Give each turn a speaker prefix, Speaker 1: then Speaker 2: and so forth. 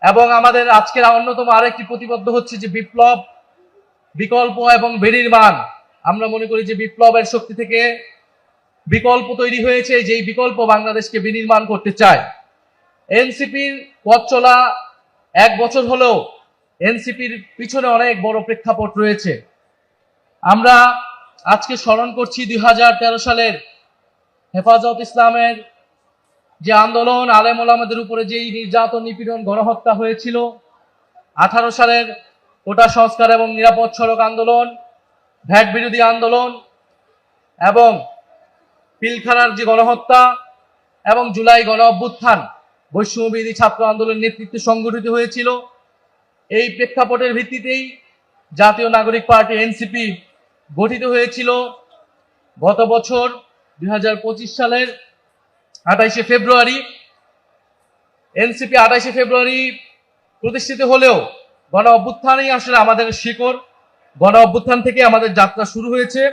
Speaker 1: এবং আমাদের আজকের অন্যতম আরেকটি প্রতিবদ্ধ হচ্ছে যে বিপ্লব, বিকল্প এবং বিনির্মাণ। আমরা মনে করি যে বিপ্লবের শক্তি থেকে বিকল্প তৈরি হয়েছে, যেই বিকল্প বাংলাদেশকে বিনির্মাণ করতে চায়। এনসিপির পথ চলা 1 বছর হলেও এনসিপির পিছনে অনেক বড় প্রেক্ষাপট রয়েছে। আমরা আজকে স্মরণ করছি 2013 সালের হেফাজত ইসলামের যে আন্দোলন, আলেম ওলামাদের উপরে যেই নির্যাতন, নিপীড়ন, গণহত্যা হয়েছিল, 18 সালের কোটা সংস্কার এবং নিরাপদ সড়ক আন্দোলন, ভ্যাট বিরোধী আন্দোলন এবং পিলখানার যে গণহত্যা এবং জুলাই গণ অভ্যুত্থান, বৈষম্যবিরোধী ছাত্র আন্দোলনের নেতৃত্বে সংগঠিত হয়েছিল। এই প্রেক্ষাপটের ভিত্তিতেই জাতীয় নাগরিক পার্টি এনসিপি গঠিত হয়েছিল। গত বছর 2025 সালের 28শে ফেব্রুয়ারি এনসিপি 28শে ফেব্রুয়ারি প্রতিষ্ঠিত হলেও গণ অভ্যুত্থানই আসলে আমাদের শিকড়। গণ অভ্যুত্থান থেকে আমাদের যাত্রা শুরু হয়েছে।